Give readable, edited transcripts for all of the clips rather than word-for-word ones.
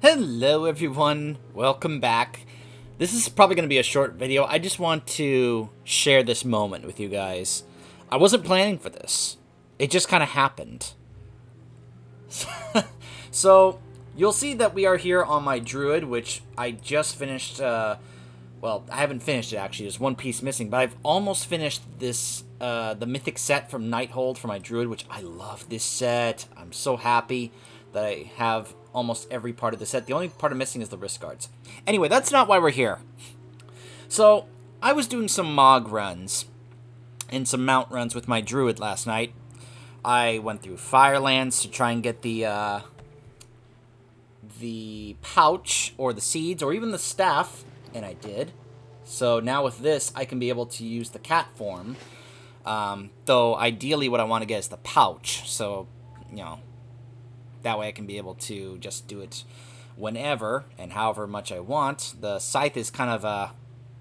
Hello everyone, welcome back. This is probably going to be a short video. I just want to share this moment with you guys. I wasn't planning for this. It just kind of happened. So, you'll see that we are here on my druid, which I just finished, well, I haven't finished it actually, there's one piece missing, but I've almost finished this, the mythic set from Nighthold for my druid, which I love this set. I'm so happy that I have almost every part of the set. The only part I'm missing is the wrist guards. Anyway, that's not why we're here. So, I was doing some Mog runs and some Mount runs with my druid last night. I went through Firelands to try and get the pouch or the seeds or even the staff, and I did. So now with this, I can be able to use the cat form. Though ideally what I want to get is the pouch. So, you know, that way I can be able to just do it whenever and however much I want. The scythe is kind of a,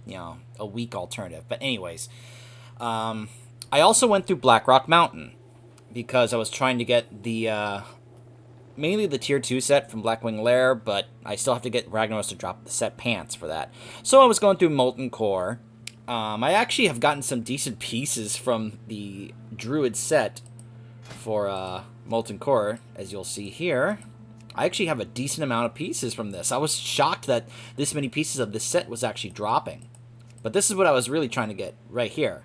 you know, a weak alternative. But anyways, I also went through Blackrock Mountain because I was trying to get the, mainly the tier 2 set from Blackwing Lair, but I still have to get Ragnaros to drop the set pants for that. So I was going through Molten Core. I actually have gotten some decent pieces from the Druid set for Molten Core, as you'll see here. I actually have a decent amount of pieces from this. I was shocked that this many pieces of this set was actually dropping. But this is what I was really trying to get right here.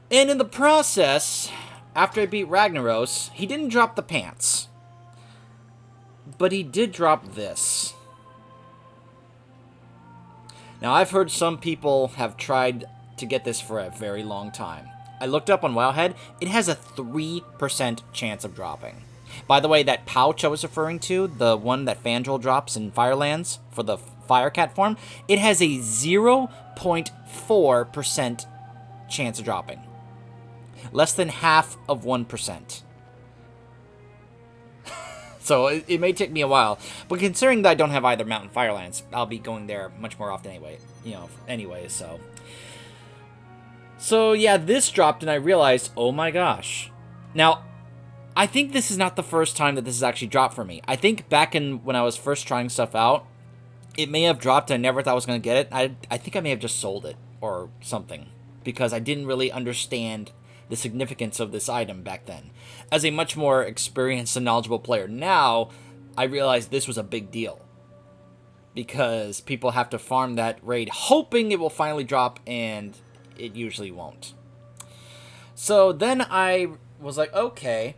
And in the process, after I beat Ragnaros, he didn't drop the pants. But he did drop this. Now, I've heard some people have tried to get this for a very long time. I looked up on Wowhead. It has a 3% chance of dropping. By the way, that pouch I was referring to, the one that Fandral drops in Firelands for the Firecat form, it has a 0.4% chance of dropping. Less than half of 1%. So it may take me a while, but considering that I don't have either Mountain Firelands, I'll be going there much more often anyway. So yeah, this dropped and I realized, oh my gosh. Now, I think this is not the first time that this has actually dropped for me. I think back in when I was first trying stuff out, it may have dropped and I never thought I was going to get it. I think I may have just sold it or something because I didn't really understand the significance of this item back then. As a much more experienced and knowledgeable player now, I realized this was a big deal. Because people have to farm that raid hoping it will finally drop, and it usually won't. So then I was like, okay.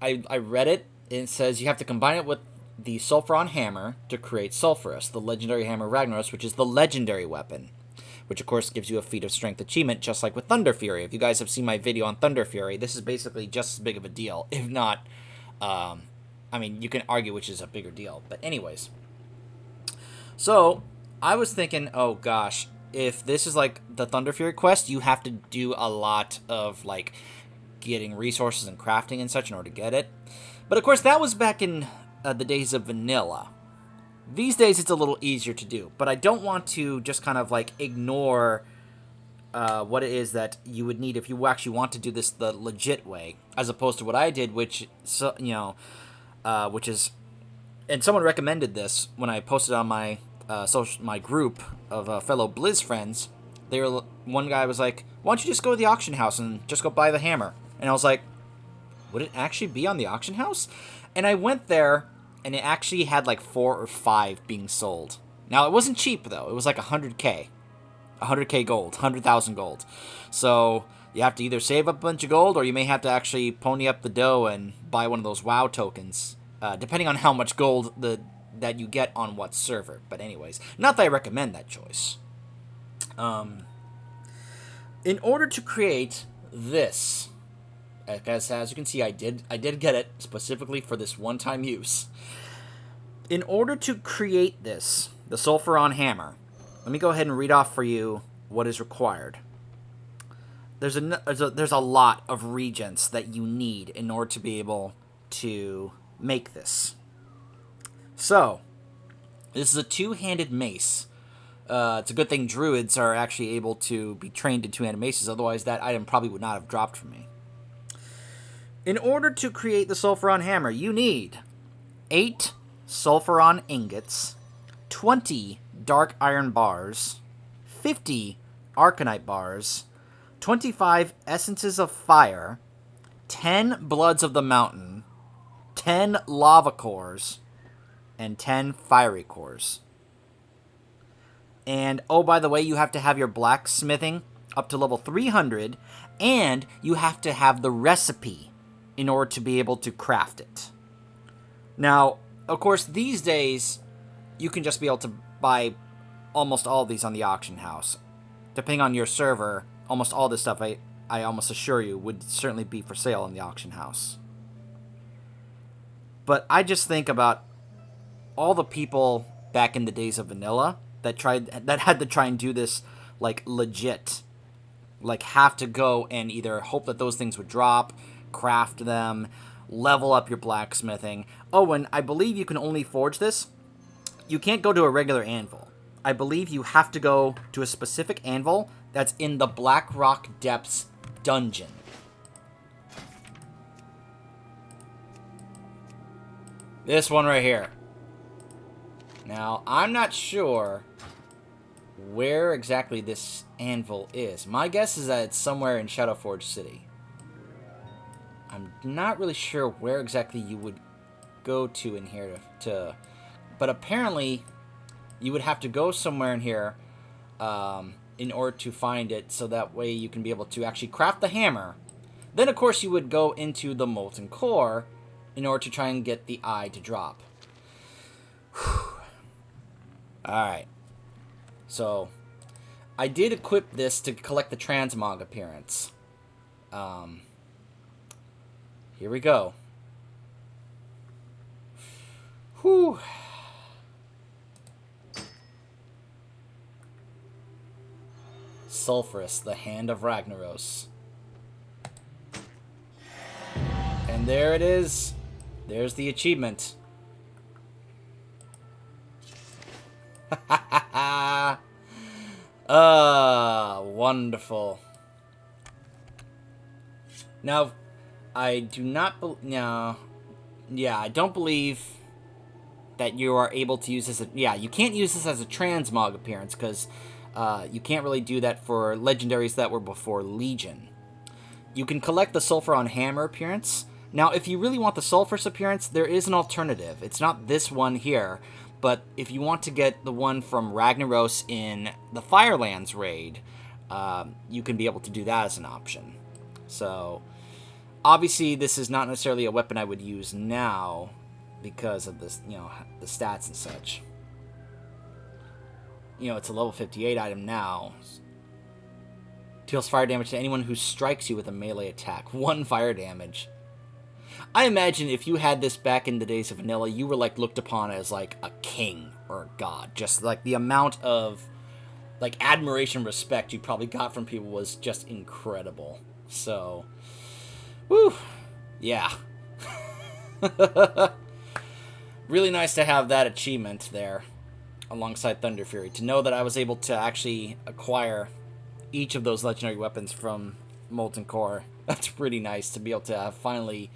I read it, and it says you have to combine it with the Sulfuron hammer to create Sulfuras, the legendary hammer Ragnaros, which is the legendary weapon. Which, of course, gives you a feat of strength achievement, just like with Thunder Fury. If you guys have seen my video on Thunder Fury, this is basically just as big of a deal. If not, I mean, you can argue which is a bigger deal. But anyways. So, I was thinking, oh gosh, if this is like the Thunder Fury quest, you have to do a lot of, like, getting resources and crafting and such in order to get it. But, of course, that was back in the days of vanilla. These days, it's a little easier to do, but I don't want to just kind of, like, ignore what it is that you would need if you actually want to do this the legit way, as opposed to what I did, which, which is, and someone recommended this when I posted on my my group of fellow Blizz friends. One guy was like, why don't you just go to the auction house and just go buy the hammer? And I was like, would it actually be on the auction house? And I went there, and it actually had like 4 or 5 being sold. Now, it wasn't cheap, though. It was like 100k. 100k gold. 100,000 gold. So, you have to either save up a bunch of gold, or you may have to actually pony up the dough and buy one of those WoW tokens. Depending on how much gold that you get on what server. But anyways, not that I recommend that choice. In order to create this, as you can see, I did get it specifically for this one-time use. In order to create this, the Sulfuron hammer, let me go ahead and read off for you what is required. There's a lot of regents that you need in order to be able to make this. So, this is a two-handed mace. It's a good thing druids are actually able to be trained in two-handed maces, otherwise that item probably would not have dropped from me. In order to create the Sulfuron hammer, you need 8 sulfuron ingots, 20 dark iron bars, 50 arcanite bars, 25 essences of fire, 10 bloods of the mountain, 10 lava cores, and 10 fiery cores. And, oh, by the way, you have to have your blacksmithing up to level 300, and you have to have the recipe in order to be able to craft it. Now, of course, these days, you can just be able to buy almost all of these on the auction house. Depending on your server, almost all this stuff, I almost assure you, would certainly be for sale in the auction house. But I just think about all the people back in the days of vanilla that had to try and do this like legit, like have to go and either hope that those things would drop, craft them, level up your blacksmithing. Oh, and I believe you can only forge this. You can't go to a regular anvil. I believe you have to go to a specific anvil that's in the Black Rock Depths dungeon. This one right here. Now, I'm not sure where exactly this anvil is. My guess is that it's somewhere in Shadowforge City. I'm not really sure where exactly you would go to in here to but apparently you would have to go somewhere in here in order to find it, so that way you can be able to actually craft the hammer. Then, of course, you would go into the molten core in order to try and get the eye to drop. Alright. So, I did equip this to collect the transmog appearance. Here we go. Whew. Sulfuras, the Hand of Ragnaros. And there it is. There's the achievement. Wonderful. Now, I do not I don't believe that you are able to use this. You can't use this as a transmog appearance, because you can't really do that for legendaries that were before Legion. You can collect the Sulfuron Hammer appearance. Now, if you really want the Sulfurous appearance, there is an alternative. It's not this one here, but if you want to get the one from Ragnaros in the Firelands raid, you can be able to do that as an option. So, obviously, this is not necessarily a weapon I would use now because of this, the stats and such. It's a level 58 item now. Deals fire damage to anyone who strikes you with a melee attack. 1 fire damage. I imagine if you had this back in the days of vanilla, you were looked upon as a king or a god. Just the amount of admiration, respect you probably got from people was just incredible. So, woo, yeah. Really nice to have that achievement there alongside Thunder Fury, to know that I was able to actually acquire each of those legendary weapons from Molten Core. That's pretty nice to be able to have finally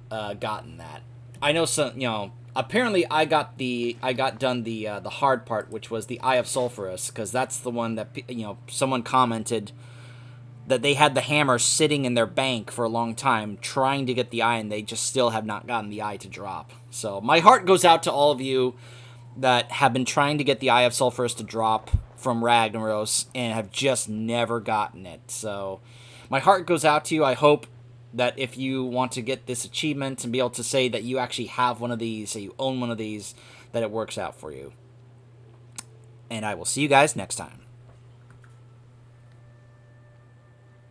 gotten that. I know some, apparently I got done the hard part, which was the Eye of Sulfuras, because that's the one that someone commented that they had the hammer sitting in their bank for a long time trying to get the eye, and they just still have not gotten the eye to drop. So my heart goes out to all of you that have been trying to get the Eye of Sulfuras to drop from Ragnaros and have just never gotten it. So my heart goes out to you. I hope that if you want to get this achievement and be able to say that you actually have one of these, that you own one of these, that it works out for you. And I will see you guys next time.